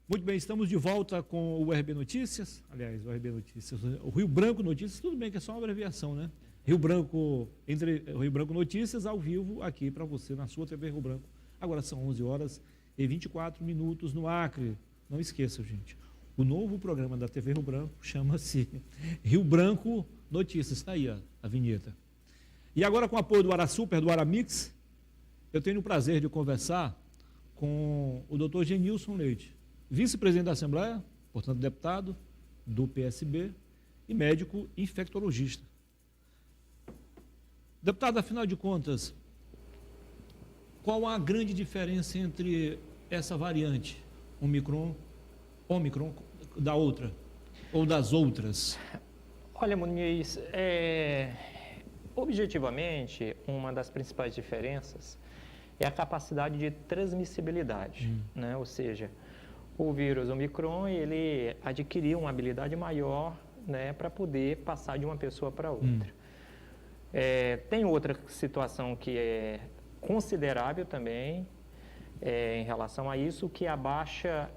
Muito bem, estamos de volta com o RB Notícias, aliás, o RB Notícias, o Rio Branco Notícias, tudo bem que é só uma abreviação, né? Rio Branco Notícias ao vivo aqui para você na sua TV Rio Branco. Agora são 11 horas e 24 minutos no Acre. Não esqueçam, gente, o novo programa da TV Rio Branco chama-se Rio Branco Notícias. Está aí a vinheta. E agora, com o apoio do Arasuper, do Aramix, eu tenho o prazer de conversar com o Dr. Genilson Leite, vice-presidente da Assembleia, portanto deputado do PSB e médico infectologista. Deputado, afinal de contas, qual a grande diferença entre essa variante Omicron da outra, ou das outras? Olha, Muniz, objetivamente, uma das principais diferenças é a capacidade de transmissibilidade, né? Ou seja, o vírus Omicron, ele adquiriu uma habilidade maior, né, para poder passar de uma pessoa para outra. Tem outra situação que é considerável também em relação a isso, que é a baixa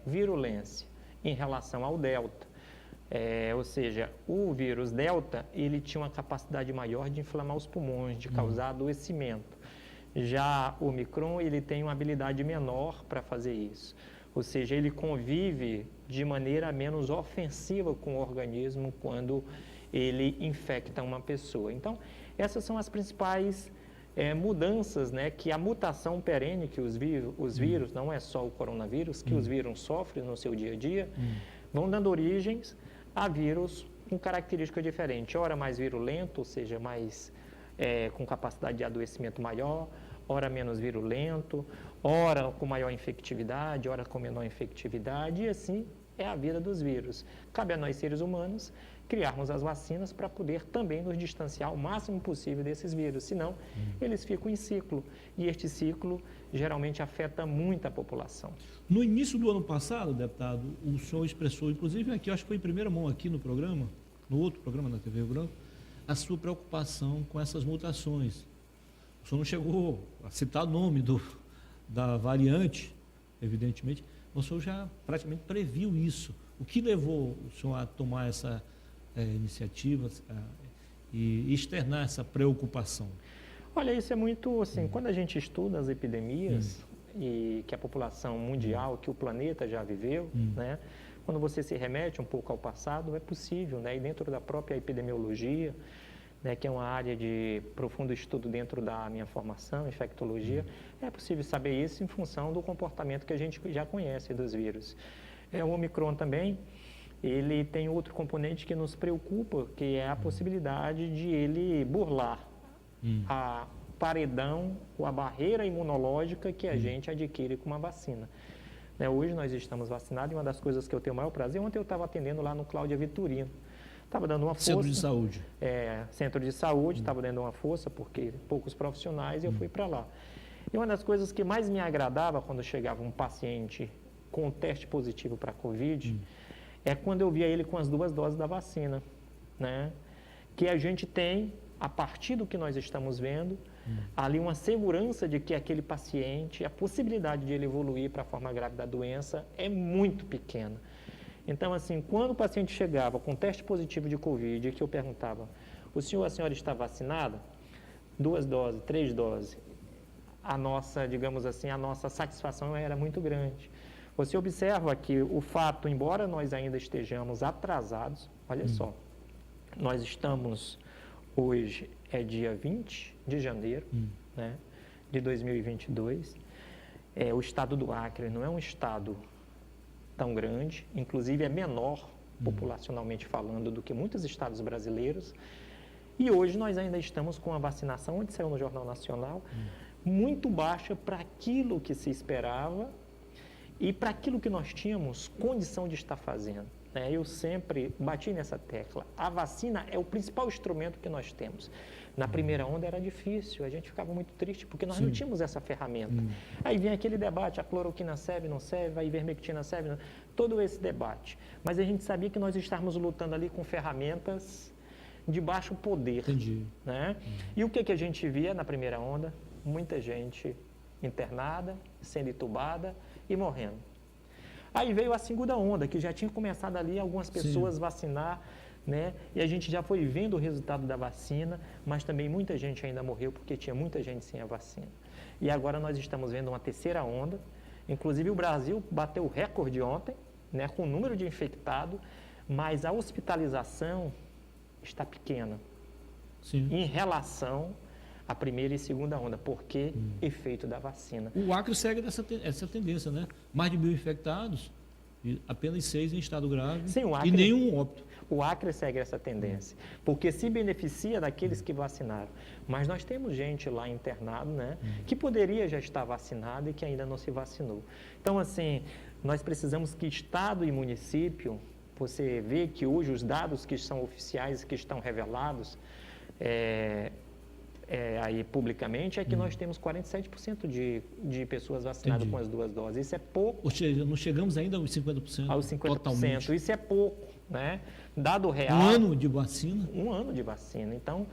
virulência em relação ao Delta. Ou seja, o vírus Delta, ele tinha uma capacidade maior de inflamar os pulmões, de causar adoecimento. Já o Omicron, ele tem uma habilidade menor para fazer isso. Ou seja, ele convive de maneira menos ofensiva com o organismo quando ele infecta uma pessoa. Então, essas são as principais mudanças, né, que a mutação perene que os vírus, não é só o coronavírus, que os vírus sofrem no seu dia a dia, vão dando origens a vírus com característica diferente. Ora mais virulento, ou seja, mais com capacidade de adoecimento maior, ora menos virulento, ora com maior infectividade, ora com menor infectividade, e assim é a vida dos vírus. Cabe a nós, seres humanos, criarmos as vacinas para poder também nos distanciar o máximo possível desses vírus, senão eles ficam em ciclo, e este ciclo geralmente afeta muito a população. No início do ano passado, deputado, o senhor expressou, inclusive aqui, acho que foi em primeira mão aqui no programa, no outro programa da TV Rio Branco, a sua preocupação com essas mutações. O senhor não chegou a citar o nome da variante, evidentemente, mas o senhor já praticamente previu isso. O que levou o senhor a tomar essa iniciativa e externar essa preocupação? Olha, isso é muito assim, quando a gente estuda as epidemias e que a população mundial, que o planeta já viveu, né? Quando você se remete um pouco ao passado, é possível, né? E dentro da própria epidemiologia, né, que é uma área de profundo estudo dentro da minha formação, infectologia, é possível saber isso em função do comportamento que a gente já conhece dos vírus. O Omicron também, ele tem outro componente que nos preocupa, que é a possibilidade de ele burlar a paredão ou a barreira imunológica que a gente adquire com uma vacina. Hoje nós estamos vacinados e uma das coisas que eu tenho o maior prazer, ontem eu estava atendendo lá no Cláudia Vitorino, estava dando uma força. Centro de saúde. Centro de saúde, estava dando uma força, porque poucos profissionais, e eu fui para lá. E uma das coisas que mais me agradava quando chegava um paciente com um teste positivo para a Covid, é quando eu via ele com as 2 doses da vacina, né? Que a gente tem, a partir do que nós estamos vendo, ali uma segurança de que aquele paciente, a possibilidade de ele evoluir para a forma grave da doença é muito pequena. Então, assim, quando o paciente chegava com teste positivo de Covid, que eu perguntava, o senhor, a senhora está vacinada? 2 doses, 3 doses. A nossa, digamos assim, a nossa satisfação era muito grande. Você observa que o fato, embora nós ainda estejamos atrasados, olha só, nós estamos, hoje é dia 20 de janeiro, né, de 2022, o estado do Acre não é um estado tão grande, inclusive é menor, populacionalmente falando, do que muitos estados brasileiros, e hoje nós ainda estamos com a vacinação, onde saiu no Jornal Nacional, muito baixa para aquilo que se esperava e para aquilo que nós tínhamos condição de estar fazendo. Eu sempre bati nessa tecla. A vacina é o principal instrumento que nós temos. Na primeira onda era difícil, a gente ficava muito triste, porque nós não tínhamos essa ferramenta. Aí vem aquele debate, a cloroquina serve, não serve, a ivermectina serve, não... todo esse debate. Mas a gente sabia que nós estávamos lutando ali com ferramentas de baixo poder. Entendi. Né? E o que a gente via na primeira onda? Muita gente internada, sendo entubada e morrendo. Aí veio a segunda onda, que já tinha começado ali algumas pessoas vacinar, né? E a gente já foi vendo o resultado da vacina, mas também muita gente ainda morreu porque tinha muita gente sem a vacina. E agora nós estamos vendo uma terceira onda, inclusive o Brasil bateu o recorde ontem, né, com o número de infectados, mas a hospitalização está pequena em relação à primeira e segunda onda, porque efeito da vacina. O Acre segue essa tendência, né? Mais de 1.000 infectados, e apenas 6 em estado grave. Sim, o Acre, e nenhum óbito. O Acre segue essa tendência, porque se beneficia daqueles que vacinaram. Mas nós temos gente lá internado, né, que poderia já estar vacinada e que ainda não se vacinou. Então, assim, nós precisamos que Estado e município, você vê que hoje os dados que são oficiais, que estão revelados aí publicamente, é que nós temos 47% de pessoas vacinadas com as 2 doses. Isso é pouco. Ou seja, não chegamos ainda aos 50%. Aos 50%. Totalmente. Isso é pouco, né? Dado real... Um ano de vacina. Um ano de vacina. Então,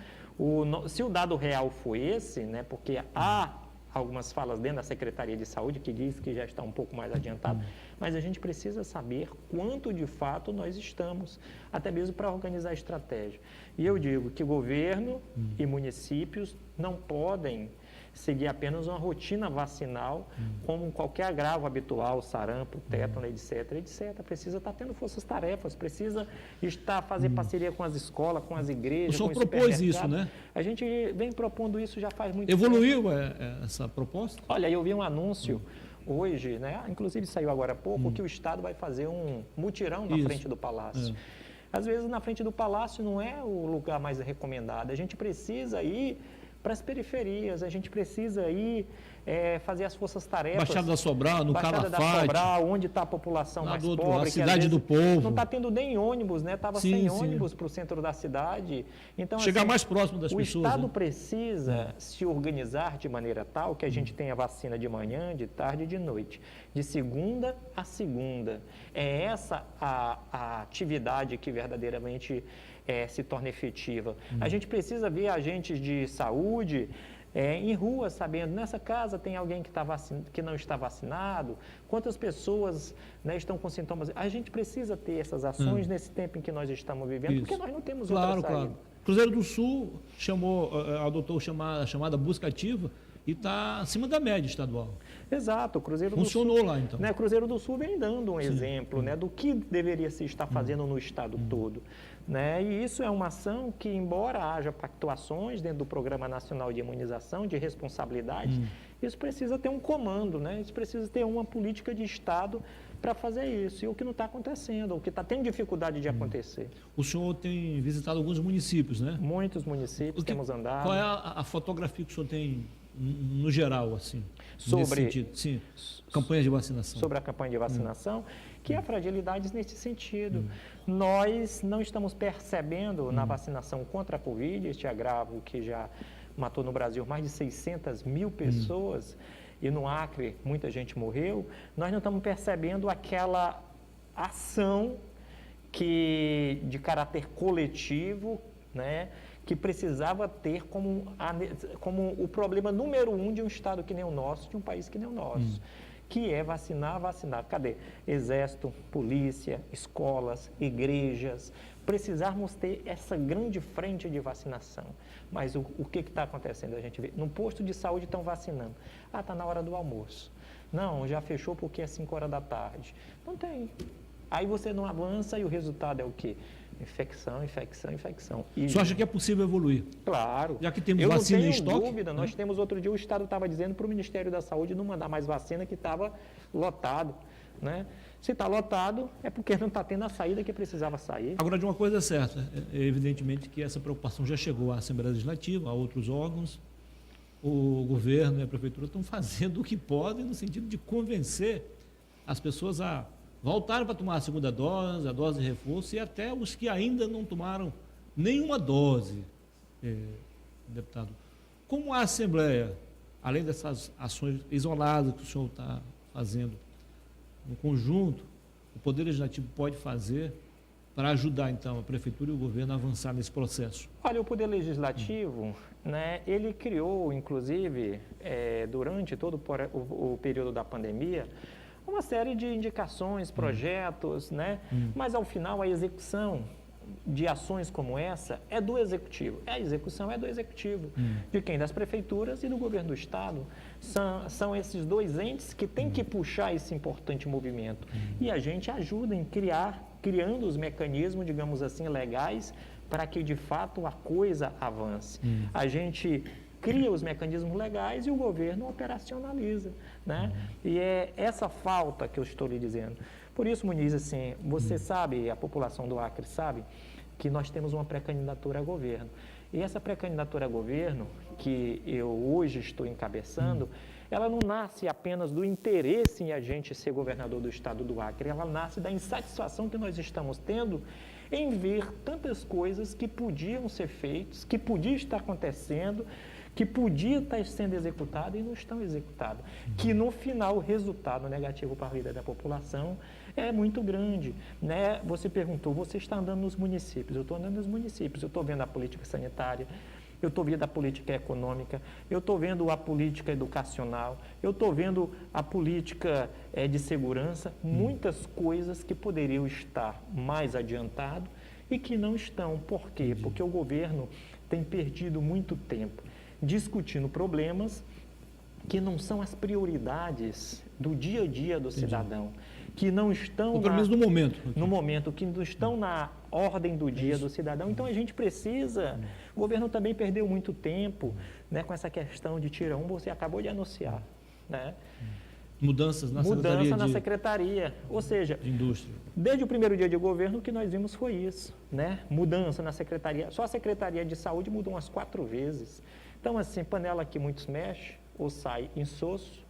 se o dado real foi esse, né? Porque há algumas falas dentro da Secretaria de Saúde que diz que já está um pouco mais adiantado, mas a gente precisa saber quanto de fato nós estamos, até mesmo para organizar a estratégia. E eu digo que governo e municípios não podem seguir apenas uma rotina vacinal, como qualquer agravo habitual, sarampo, tétano, etc, etc. Precisa estar tendo forças-tarefas, precisa fazer parceria com as escolas, com as igrejas, o senhor com os propôs isso, né? A gente vem propondo isso já faz muito tempo. Evoluiu essa proposta? Olha, eu vi um anúncio hoje, né? Inclusive saiu agora há pouco, que o Estado vai fazer um mutirão na frente do Palácio. Às vezes, na frente do Palácio não é o lugar mais recomendado. A gente precisa ir para as periferias, a gente precisa ir fazer as forças-tarefas. Baixada da Sobral, no Baixada Calafate. da Sobral, onde está a população mais do outro pobre. lado, Cidade do Povo. Não está tendo nem ônibus, né? Estava sem ônibus para o centro da cidade. Então, chegar assim, mais próximo das pessoas. O Estado precisa se organizar de maneira tal que a gente tenha vacina de manhã, de tarde e de noite. De segunda a segunda. É essa a atividade que verdadeiramente se torna efetiva. A gente precisa ver agentes de saúde em rua, sabendo, nessa casa tem alguém que não está vacinado, quantas pessoas, né, estão com sintomas. A gente precisa ter essas ações nesse tempo em que nós estamos vivendo, porque nós não temos outra saída. Claro. Cruzeiro do Sul adotou a chamada busca ativa e está acima da média estadual. Exato, o Cruzeiro Funcionou do Sul, lá, então. Né, Cruzeiro do Sul vem dando um exemplo, né, do que deveria se estar fazendo no estado todo. Né? E isso é uma ação que, embora haja pactuações dentro do Programa Nacional de Imunização, de responsabilidade, isso precisa ter um comando, né? Isso precisa ter uma política de Estado para fazer isso. E o que não está acontecendo, o que está tendo dificuldade de acontecer. O senhor tem visitado alguns municípios, né? Muitos municípios, temos andado. Qual é a fotografia que o senhor tem, no geral, assim, nesse sentido? Sim, campanhas de vacinação. Sobre a campanha de vacinação, que há fragilidades nesse sentido. Nós não estamos percebendo na vacinação contra a Covid, este agravo que já matou no Brasil mais de 600 mil pessoas, e no Acre muita gente morreu, nós não estamos percebendo aquela ação de caráter coletivo, né, que precisava ter como o problema número 1 de um Estado que nem o nosso, de um país que nem o nosso. Que é vacinar. Cadê? Exército, polícia, escolas, igrejas. Precisarmos ter essa grande frente de vacinação. Mas o que está acontecendo? A gente vê, no posto de saúde estão vacinando. Está na hora do almoço. Não, já fechou porque é 5 horas da tarde. Não tem. Aí você não avança e o resultado é o quê? Infecção. O senhor acha que é possível evoluir? Claro. Já que temos vacina em estoque? Eu não tenho dúvida. Nós temos outro dia, o Estado estava dizendo para o Ministério da Saúde não mandar mais vacina, que estava lotado. Né? Se está lotado, é porque não está tendo a saída que precisava sair. Agora, de uma coisa é certa, evidentemente que essa preocupação já chegou à Assembleia Legislativa, a outros órgãos, o governo e a prefeitura estão fazendo o que podem no sentido de convencer as pessoas a voltaram para tomar a segunda dose, a dose de reforço, e até os que ainda não tomaram nenhuma dose, deputado. Como a Assembleia, além dessas ações isoladas que o senhor está fazendo, no conjunto, o Poder Legislativo pode fazer para ajudar, então, a Prefeitura e o governo a avançar nesse processo? Olha, o Poder Legislativo, né, ele criou, inclusive, durante todo o período da pandemia, uma série de indicações, projetos, né? Mas ao final a execução de ações como essa é do Executivo. A execução é do Executivo. De quem? Das prefeituras e do governo do Estado. São esses dois entes que têm que puxar esse importante movimento. E a gente ajuda em criando os mecanismos, digamos assim, legais, para que de fato a coisa avance. A gente cria os mecanismos legais e o governo operacionaliza, né? E é essa falta que eu estou lhe dizendo. Por isso, Muniz, assim, você sabe, a população do Acre sabe, que nós temos uma pré-candidatura a governo. E essa pré-candidatura a governo, que eu hoje estou encabeçando, ela não nasce apenas do interesse em a gente ser governador do estado do Acre, ela nasce da insatisfação que nós estamos tendo em ver tantas coisas que podiam ser feitas, que podia estar acontecendo, que podia estar sendo executado e não estão executados. Que no final o resultado negativo para a vida da população é muito grande, né? Você perguntou, você está andando nos municípios? Eu estou andando nos municípios, eu estou vendo a política sanitária, eu estou vendo a política econômica, eu estou vendo a política educacional, eu estou vendo a política de segurança, muitas coisas que poderiam estar mais adiantado e que não estão. Por quê? Porque o governo tem perdido muito tempo discutindo problemas que não são as prioridades do dia a dia do cidadão, que não estão ou pelo menos no momento. No momento, que não estão na ordem do dia do cidadão. Então a gente precisa, o governo também perdeu muito tempo, né, com essa questão de Tira 1, você acabou de anunciar, né? Mudanças na secretaria, ou seja, de indústria. Desde o primeiro dia de governo, o que nós vimos foi isso, né? Mudança na secretaria. Só a Secretaria de Saúde mudou umas 4 vezes. Então, assim, panela que muitos mexem, ou sai insosso,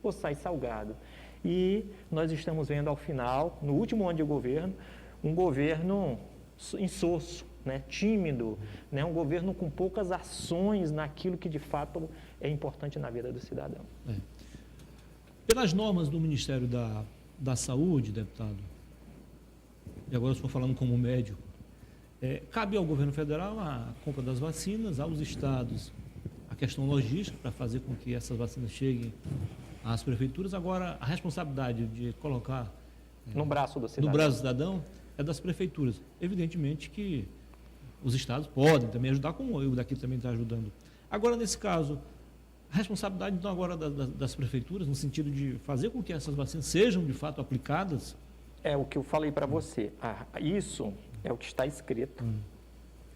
ou sai salgado. E nós estamos vendo ao final, no último ano de governo, um governo insosso, né? Tímido, né? Um governo com poucas ações naquilo que de fato é importante na vida do cidadão. Pelas normas do Ministério da Saúde, deputado, e agora eu estou falando como médico, cabe ao governo federal a compra das vacinas, aos estados a questão logística para fazer com que essas vacinas cheguem às prefeituras. Agora, a responsabilidade de colocar no braço do cidadão é das prefeituras. Evidentemente que os estados podem também ajudar, como eu daqui também está ajudando. Agora, nesse caso, a responsabilidade então agora das prefeituras, no sentido de fazer com que essas vacinas sejam de fato aplicadas? É o que eu falei para você. Isso é o que está escrito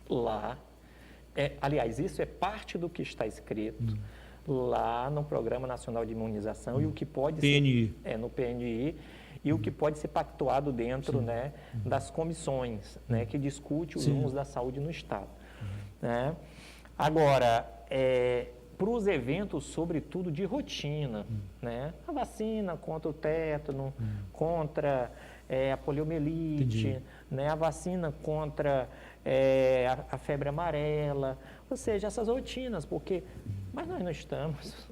lá. Aliás, isso é parte do que está escrito lá no Programa Nacional de Imunização e o que pode PNI. ser no PNI e o que pode ser pactuado dentro, né, das comissões, né, que discute os rumos da saúde no estado. Né? Agora, para os eventos, sobretudo de rotina, né? A vacina contra o tétano, contra a poliomielite, né? A vacina contra a febre amarela, ou seja, essas rotinas, porque... Mas nós não estamos...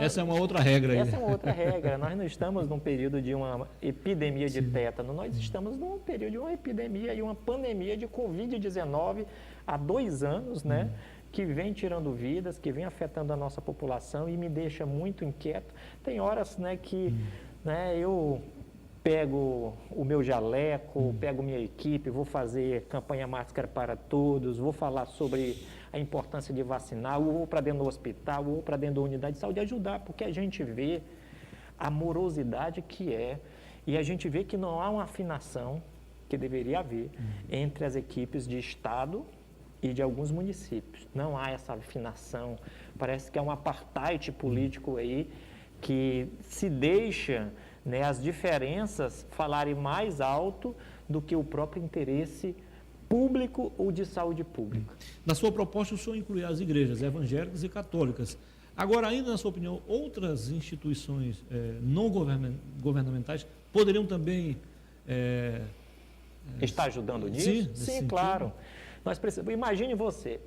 Essa é uma outra regra aí. Essa é uma outra regra. Nós não estamos num período de uma epidemia de tétano, nós estamos num período de uma epidemia e uma pandemia de Covid-19 há 2 anos, né? Que vem tirando vidas, que vem afetando a nossa população e me deixa muito inquieto. Tem horas, né, que né, eu pego o meu jaleco, pego minha equipe, vou fazer campanha Máscara para Todos, vou falar sobre a importância de vacinar, ou vou para dentro do hospital, ou para dentro da unidade de saúde ajudar, porque a gente vê a morosidade que e a gente vê que não há uma afinação que deveria haver entre as equipes de Estado e de alguns municípios. Não há essa afinação. Parece que é um apartheid político aí que se deixa, né, as diferenças falarem mais alto do que o próprio interesse público ou de saúde pública. Na sua proposta, o senhor inclui as igrejas evangélicas e católicas. Agora, ainda na sua opinião, outras instituições não governamentais poderiam também... Está ajudando nisso? Sim, claro. Nós precisamos, imagine você,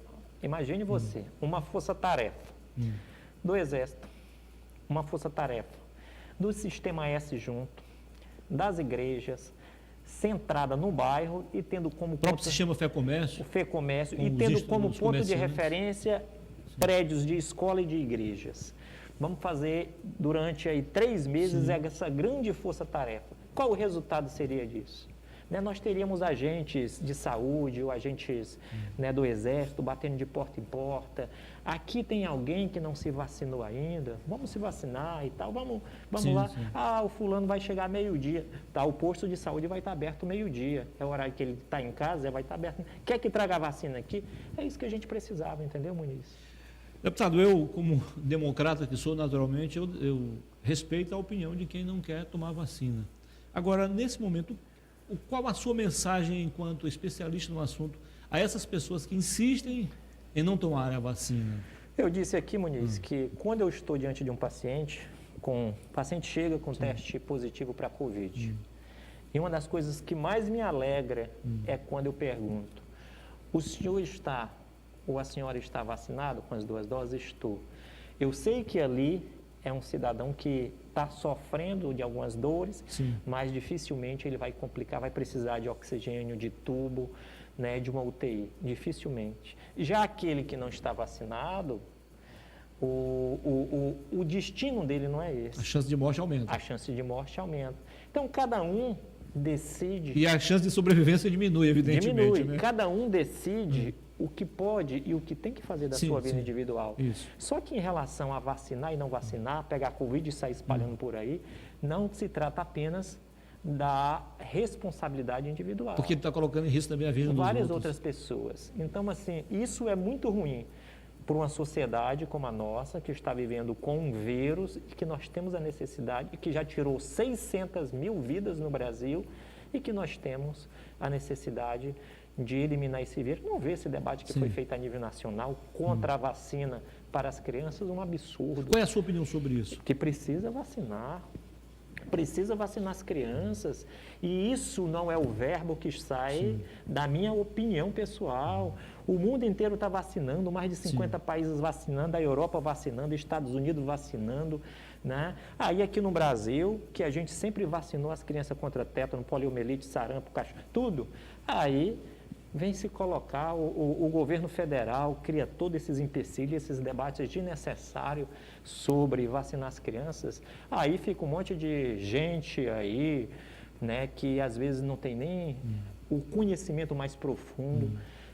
uma força-tarefa do Exército, uma força-tarefa do Sistema S junto, das igrejas, centrada no bairro e tendo como o próprio sistema Fé-Comércio, e tendo como ponto de referência prédios de escola e de igrejas. Vamos fazer durante aí 3 meses essa grande força-tarefa. Qual o resultado seria disso? Né, nós teríamos agentes de saúde ou agentes né, do Exército batendo de porta em porta. Aqui tem alguém que não se vacinou ainda, vamos se vacinar e tal, vamos lá. Sim. Ah, o fulano vai chegar meio-dia, tá, o posto de saúde vai estar aberto meio-dia, é o horário que ele está em casa, vai estar aberto. Quer que traga a vacina aqui? É isso que a gente precisava, entendeu, Muniz? Deputado, eu, como democrata que sou, naturalmente, eu respeito a opinião de quem não quer tomar vacina. Agora, nesse momento, qual a sua mensagem enquanto especialista no assunto a essas pessoas que insistem em não tomarem a vacina? Eu disse aqui, Muniz, que quando eu estou diante de um paciente, o paciente chega com teste positivo para a Covid, e uma das coisas que mais me alegra é quando eu pergunto, o senhor está ou a senhora está vacinado com as 2 doses? Estou. Eu sei que ali é um cidadão que está sofrendo de algumas dores, mas dificilmente ele vai complicar, vai precisar de oxigênio, de tubo, né, de uma UTI, dificilmente. Já aquele que não está vacinado, o destino dele não é esse. A chance de morte aumenta. A chance de morte aumenta. Então, cada um decide... E a chance de sobrevivência diminui, evidentemente. Diminui. Né? Cada um decide o que pode e o que tem que fazer da sua vida individual. Isso. Só que em relação a vacinar e não vacinar, pegar Covid e sair espalhando por aí, não se trata apenas da responsabilidade individual. Porque ele está colocando em risco também a vida dos várias outras pessoas. Então, assim, isso é muito ruim para uma sociedade como a nossa, que está vivendo com um vírus e que nós temos a necessidade, que já tirou 600 mil vidas no Brasil e que nós temos a necessidade de eliminar esse vírus. Não vê esse debate que foi feito a nível nacional contra a vacina para as crianças, um absurdo. Qual é a sua opinião sobre isso? Que precisa vacinar as crianças, e isso não é o verbo que sai da minha opinião pessoal. O mundo inteiro está vacinando, mais de 50 países vacinando, a Europa vacinando, Estados Unidos vacinando, né? Aí aqui no Brasil, que a gente sempre vacinou as crianças contra tétano, poliomielite, sarampo, tudo, aí vem se colocar, o governo federal cria todos esses empecilhos, esses debates desnecessários sobre vacinar as crianças. Aí fica um monte de gente aí, né, que às vezes não tem nem o conhecimento mais profundo,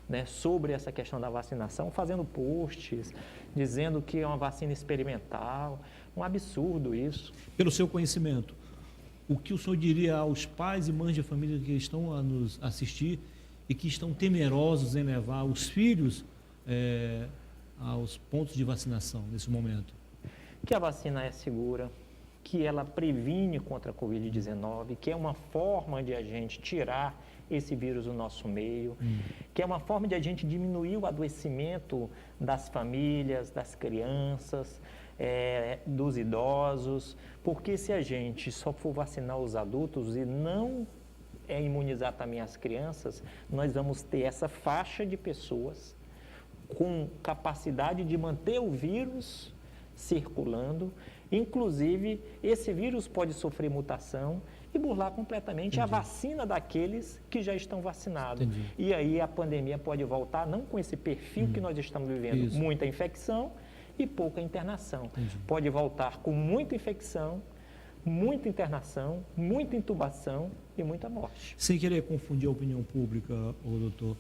né, sobre essa questão da vacinação, fazendo posts, dizendo que é uma vacina experimental. Um absurdo isso. Pelo seu conhecimento, o que o senhor diria aos pais e mães de família que estão a nos assistir e que estão temerosos em levar os filhos aos pontos de vacinação nesse momento? Que a vacina é segura, que ela previne contra a Covid-19, que é uma forma de a gente tirar esse vírus do nosso meio, que é uma forma de a gente diminuir o adoecimento das famílias, das crianças, dos idosos, porque se a gente só for vacinar os adultos e não imunizar também as crianças, nós vamos ter essa faixa de pessoas com capacidade de manter o vírus circulando. Inclusive, esse vírus pode sofrer mutação e burlar completamente a vacina daqueles que já estão vacinados. E aí a pandemia pode voltar, não com esse perfil que nós estamos vivendo, muita infecção e pouca internação. Pode voltar com muita infecção, muita internação, muita intubação e muita morte. Sem querer confundir a opinião pública, doutor,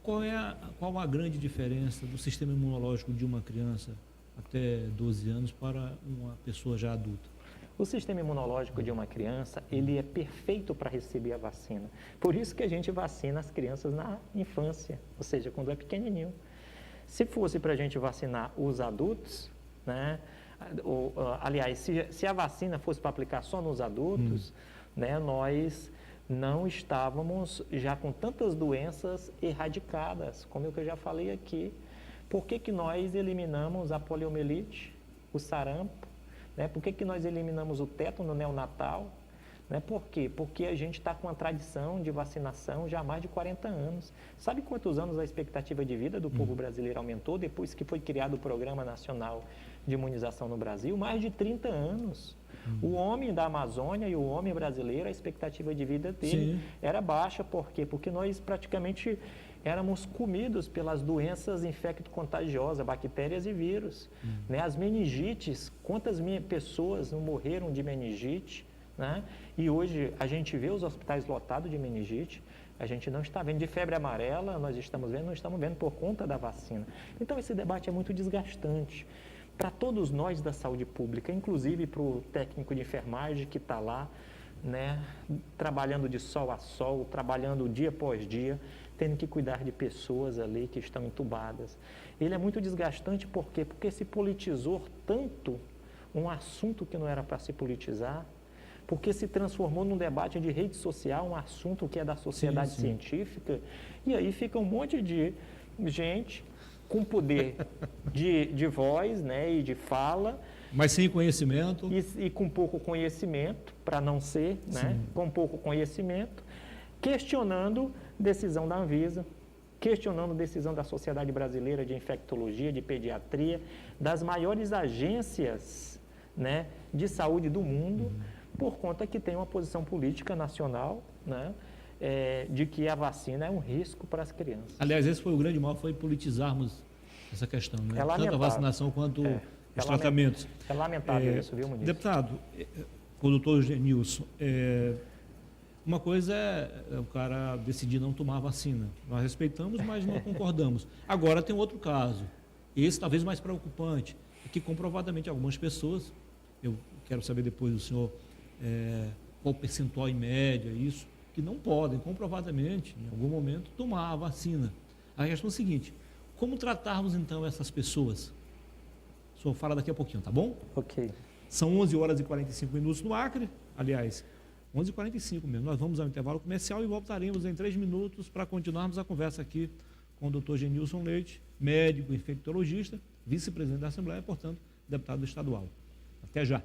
qual a grande diferença do sistema imunológico de uma criança até 12 anos para uma pessoa já adulta? O sistema imunológico de uma criança, ele é perfeito para receber a vacina. Por isso que a gente vacina as crianças na infância, ou seja, quando é pequenininho. Se fosse para a gente vacinar os adultos, né? Aliás, se a vacina fosse para aplicar só nos adultos, né, nós não estávamos já com tantas doenças erradicadas, como eu já falei aqui. Por que nós eliminamos a poliomielite, o sarampo? Né? Por que nós eliminamos o tétano neonatal? Né? Por quê? Porque a gente está com uma tradição de vacinação já há mais de 40 anos. Sabe quantos anos a expectativa de vida do povo brasileiro aumentou depois que foi criado o Programa Nacional de Imunização no Brasil? Mais de 30 anos. O homem da Amazônia e o homem brasileiro, a expectativa de vida dele era baixa. Por quê? Porque nós praticamente éramos comidos pelas doenças infecto-contagiosas, bactérias e vírus. Né? As meningites, quantas pessoas não morreram de meningite, né? E hoje a gente vê os hospitais lotados de meningite, a gente não está vendo de febre amarela, nós estamos vendo, não estamos vendo por conta da vacina. Então esse debate é muito desgastante para todos nós da saúde pública, inclusive para o técnico de enfermagem que está lá, né, trabalhando de sol a sol, trabalhando dia após dia, tendo que cuidar de pessoas ali que estão entubadas. Ele é muito desgastante, por quê? Porque se politizou tanto um assunto que não era para se politizar, porque se transformou num debate de rede social, um assunto que é da sociedade científica, e aí fica um monte de gente com poder de voz, né, e de fala, mas sem conhecimento. E com pouco conhecimento, para não ser, né, com pouco conhecimento, questionando decisão da Anvisa, questionando decisão da Sociedade Brasileira de Infectologia, de Pediatria, das maiores agências, né, de saúde do mundo, por conta que tem uma posição política nacional, né, de que a vacina é um risco para as crianças. Aliás, esse foi o grande mal, foi politizarmos essa questão, né? Tanto a vacinação quanto os tratamentos. É lamentável isso, viu, Muniz? Deputado, o doutor Genilson, uma coisa é o cara decidir não tomar a vacina. Nós respeitamos, mas não concordamos. Agora tem outro caso, esse talvez mais preocupante, que comprovadamente algumas pessoas, eu quero saber depois do senhor qual percentual em média isso, que não podem comprovadamente, em algum momento, tomar a vacina. A questão é a seguinte: como tratarmos então essas pessoas? O senhor fala daqui a pouquinho, tá bom? Ok. São 11 horas e 45 minutos no Acre, aliás, 11h45 mesmo. Nós vamos ao intervalo comercial e voltaremos em 3 minutos para continuarmos a conversa aqui com o doutor Genilson Leite, médico infectologista, vice-presidente da Assembleia, portanto, deputado estadual. Até já.